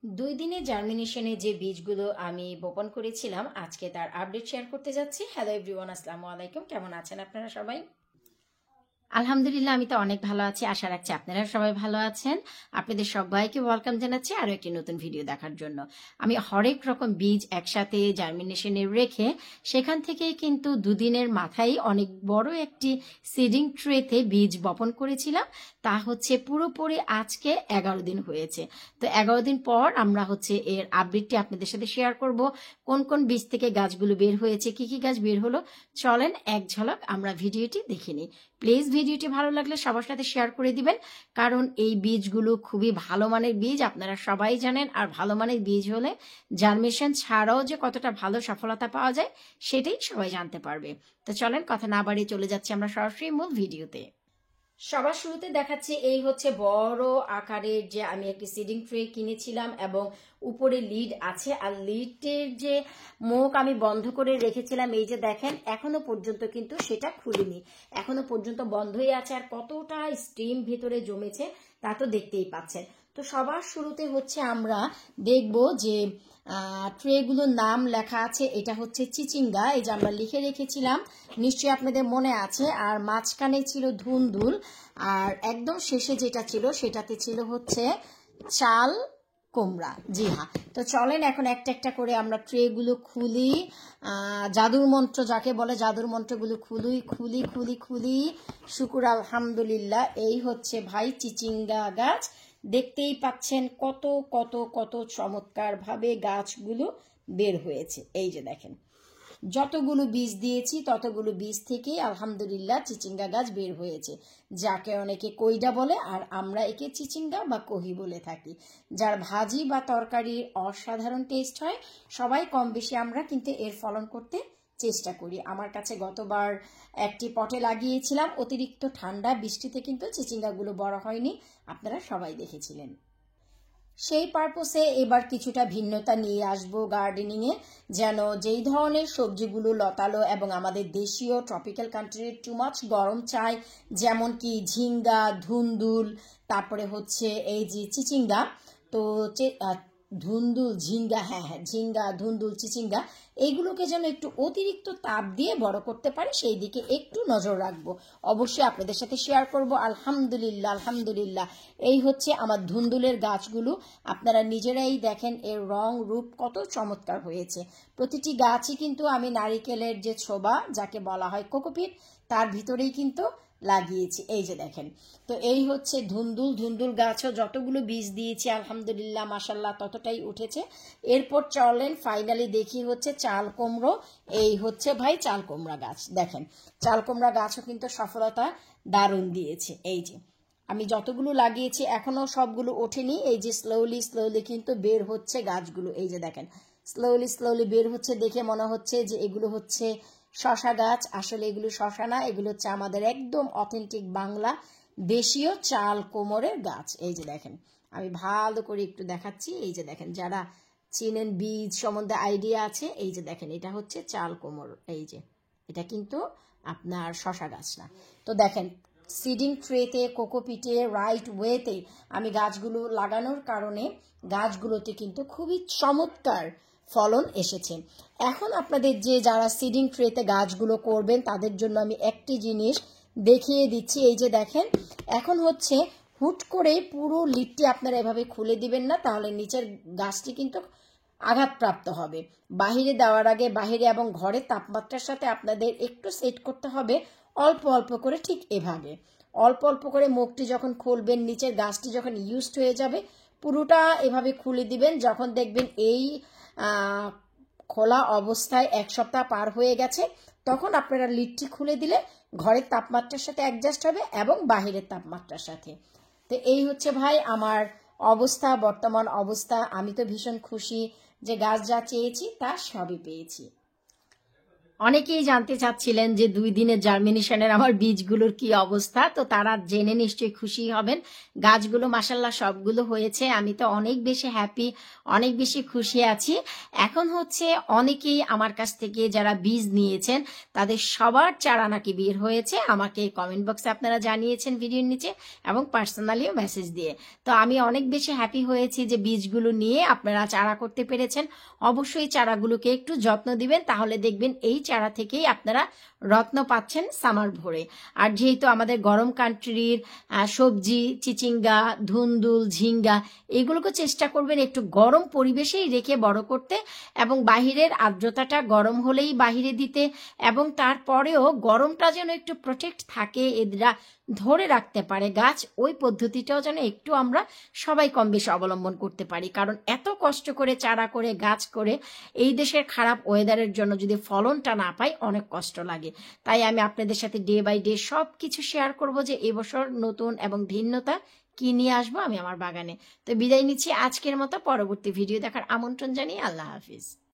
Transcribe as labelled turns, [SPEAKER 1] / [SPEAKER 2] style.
[SPEAKER 1] 2 দিনের জার্মিনেশনে যে বীজগুলো আমি বপন করেছিলাম আজকে তার আপডেট শেয়ার করতে যাচ্ছি। হ্যালো এভরিওয়ান, আসসালামু আলাইকুম। কেমন আছেন আপনারা সবাই? আলহামদুলিল্লাহ, আমি তো অনেক ভালো আছি। আশা রাখছি আপনারা সবাই ভালো আছেন। আপনাদের সবাইকে ওয়েলকাম জানাচ্ছি আরও একটি নতুন ভিডিও দেখার জন্য। আমি হরেক রকম বীজ একসাথে জার্মিনেশনে রেখে সেখান থেকে কিন্তু 2 দিনের মাথায় অনেক বড় একটি সিডিং ট্রেতে বীজ বপন করেছিলাম। তা হচ্ছে পুরোপুরি আজকে 11 দিন হয়েছে। তো 11 দিন পর আমরা হচ্ছে এর আপডেটটি আপনাদের সাথে শেয়ার করব। কোন কোন বীজ থেকে গাছগুলো বের হয়েছে, কি কি গাছ বের হলো, চলেন এক ঝলক আমরা ভিডিওটি দেখে নিই। প্লিজ ভিডিওটি ভালো লাগলে সবার সাথে শেয়ার করে দিবেন, কারণ এই বীজগুলো খুবই ভালো মানের বীজ, আপনারা সবাই জানেন। আর ভালো মানের বীজ হলে জার্মিনেশন ছাড়াও যে কতটা ভালো সফলতা পাওয়া যায় সেটাই সবাই জানতে পারবে। তো চলেন কথা না বাড়িয়ে চলে যাচ্ছি আমরা সরাসরি মূল ভিডিওতে। সবার শুরুতে দেখাচ্ছি এই হচ্ছে বড় আকারের যে আমি একটি সিডিং ট্রে কিনেছিলাম এবং উপরে লিড আছে, আর লিডের যে মুখ আমি বন্ধ করে রেখেছিলাম, এই যে দেখেন এখনো পর্যন্ত কিন্তু সেটা খুলিনি, এখনো পর্যন্ত বন্ধই আছে। আর কতটা স্টিম ভিতরে জমেছে তা তো দেখতেই পাচ্ছেন। তো সবার শুরুতে হচ্ছে আমরা দেখব যে ট্রেগুলোর নাম লেখা আছে। এটা হচ্ছে চিচিঙ্গা, এই যে আমরা লিখে রেখেছিলাম, নিশ্চয়ই আপনাদের মনে আছে। আর মাঝখানে ছিল ধুন্দুল, আর একদম শেষে যেটা ছিল সেটাতে ছিল হচ্ছে চাল কুমড়া। জি হ্যাঁ। তো চলেন এখন একটা একটা করে আমরা ট্রেগুলো খুলি। জাদুর মন্ত্র যাকে বলে, জাদুর মন্ত্রগুলো খুলি খুলি খুলি খুলি। শুকুর আলহামদুলিল্লাহ, এই হচ্ছে ভাই চিচিঙ্গা গাছ। দেখতেই পাচ্ছেন কত কত কত চমৎকার ভাবে গাছগুলো বের হয়েছে। এই যে দেখেন, যতগুলো বীজ দিয়েছি ততগুলো বীজ থেকেই আলহামদুলিল্লাহ চিচিঙ্গা গাছ বের হয়েছে, যাকে অনেকে কইডা বলে, আর আমরা একে চিচিঙ্গা বা কহি বলে থাকি। যার ভাজি বা তরকারির অসাধারণ টেস্ট হয়, সবাই কম বেশি আমরা কিন্তু এর ফলন করতে চেষ্টা করি। আমার কাছে গতবার একটি পটে লাগিয়েছিলাম, অতিরিক্ত ঠান্ডা বৃষ্টিতে কিন্তু চিচিঙ্গাগুলো বড় হয়নি, আপনারা সবাই দেখেছিলেন। সেই পারপোসে এবার কিছুটা ভিন্নতা নিয়ে আসবো গার্ডেনিংয়ে, যেন যেই ধরনের সবজিগুলো লতালো এবং আমাদের দেশীয় ট্রপিক্যাল কান্ট্রির টু মাচ গরম চাই, যেমন কি ঝিঙ্গা, ধুন্দুল, তারপরে হচ্ছে এই যে চিচিঙ্গা। তো ধুন্দুল, ঝিঙ্গা, হ্যাঁ হ্যাঁ ঝিঙ্গা, ধুন্দুল, চিচিঙ্গা, এইগুলোকে যেন একটু অতিরিক্ত তাপ দিয়ে বড় করতে পারি সেই দিকে একটু নজর রাখবো। অবশ্যই আপনাদের সাথে শেয়ার করব। আলহামদুলিল্লাহ আলহামদুলিল্লাহ, এই হচ্ছে আমার ধুন্দুলের গাছগুলো। আপনারা নিজেরাই দেখেন এর রং রূপ কত চমৎকার হয়েছে। প্রতিটি গাছই কিন্তু আমি নারিকেলের যে ছোবা যাকে বলা হয় কোকোপিট, তার ভিতরেই কিন্তু লাগিয়েছি। এই যে দেখেন, তো এই হচ্ছে ধুন্দুল। ধুন্দুল গাছও যতগুলো বীজ দিয়েছি আলহামদুলিল্লাহ মাশাল্লাহ ততটাই উঠেছে। এরপর চলেন ফাইনালি দেখি হচ্ছে চাল কুমড়ো। এই হচ্ছে ভাই চাল কুমড়া গাছ, দেখেন চাল কুমড়া গাছও কিন্তু সফলতা দারুণ দিয়েছে। এই যে আমি যতগুলো লাগিয়েছি এখনো সবগুলো ওঠেনি, এই যে স্লোলি স্লোলি কিন্তু বের হচ্ছে গাছগুলো। এই যে দেখেন স্লোলি স্লোলি বের হচ্ছে, দেখে মনে হচ্ছে যে এগুলো হচ্ছে শশা গাছ। আসলে এগুলো শশা না, এগুলো হচ্ছে আমাদের একদম অথেন্টিক বাংলা দেশীয় চাল কোমরের গাছ। এই যে দেখেন, আমি ভালো করে একটু দেখাচ্ছি। এই যে দেখেন, যারা চিনেন বীজ সম্বন্ধে আইডিয়া আছে, এই যে দেখেন এটা হচ্ছে চাল কোমর। এই যে এটা কিন্তু আপনার শশা গাছ না। তো দেখেন সিডিং ট্রেতে, কোকোপিটে, রাইট ওয়েতে আমি গাছগুলো লাগানোর কারণে গাছগুলোতে কিন্তু খুবই চমৎকার ফলন এসেছে। এখন আপনাদের যে যারা সিডিং ট্রেতে গাছগুলো করবেন তাদের জন্য আমি একটি জিনিস দেখিয়ে দিচ্ছি। এই যে দেখেন, এখন হচ্ছে হুট করে পুরো লিডটি আপনারা এভাবে খুলে দিবেন না, তাহলে নিচের গাছটি কিন্তু আঘাতপ্রাপ্ত হবে। বাহিরে দেওয়ার আগে বাহিরে এবং ঘরের তাপমাত্রার সাথে আপনাদের একটু সেট করতে হবে অল্প অল্প করে, ঠিক এভাবে অল্প অল্প করে মুখটি যখন খুলবেন, নিচের গাছটি যখন ইউজড হয়ে যাবে পুরোটা এভাবে খুলে দিবেন। যখন দেখবেন এই খোলা অবস্থায় 1 সপ্তাহ পার হয়ে গেছে, তখন আপনারা লিডটি খুলে দিলে ঘরের তাপমাত্রার সাথে অ্যাডজাস্ট হবে এবং বাহিরের তাপমাত্রার সাথে। তো এই হচ্ছে ভাই আমার অবস্থা, বর্তমান অবস্থা। আমি তো ভীষণ খুশি যে গাছ যা চেয়েছি তা সবই পেয়েছি। অনেকেই জানতে চাচ্ছিলেন যে 2 দিনের জার্মিনেশনের আমার বীজগুলোর কি অবস্থা, তো তারা জেনে নিশ্চয়ই খুশি হবেন। গাছগুলো মাশাআল্লাহ সবগুলো হয়েছে। আমি তো অনেক বেশি হ্যাপি, অনেক বেশি খুশি আছি। এখন হচ্ছে অনেকেই আমার কাছ থেকে যারা বীজ নিয়েছেন তাদের সবার চারা নাকি বের হয়েছে। আমাকে কমেন্ট বক্সে আপনারা জানিয়েছেন ভিডিওর নিচে এবং পার্সোনালিও মেসেজ দিয়ে। তো আমি অনেক বেশি হ্যাপি হয়েছি যে বীজগুলো নিয়ে আপনারা চারা করতে পেরেছেন। অবশ্যই চারাগুলোকে একটু যত্ন দিবেন, তাহলে দেখবেন এই চারা থেকেই আপনারা রত্ন পাচ্ছেন সামার ভরে। আর যেহেতু আমাদের গরম কান্ট্রির সবজি চিচিঙ্গা, ধুন্দুল, ঝিঙ্গা এগুলোকে চেষ্টা করবেন একটু গরম পরিবেশেই রেখে বড় করতে, এবং বাহিরের আর্দ্রতাটা গরম হলেই বাহিরে দিতে, এবং তারপরেও গরমটা যেন একটু প্রোটেক্ট থাকে, এরা ধরে রাখতে পারে গাছ, ওই পদ্ধতিটাও যেন একটু আমরা সবাই কম বেশি অবলম্বন করতে পারি। কারণ এত কষ্ট করে চারা করে গাছ করে এই দেশের খারাপ ওয়েদারের জন্য যদি ফলনটা না পাই অনেক কষ্ট লাগে। তাই আমি আপনাদের সাথে ডে বাই ডে সব কিছু শেয়ার করব যে এবছর নতুন এবং ভিন্নতা কি নিয়ে আসবো আমি আমার বাগানে। তো বিদায় নিচ্ছি আজকের মতো, পরবর্তী ভিডিও দেখার আমন্ত্রণ জানিয়ে আল্লাহ হাফিজ।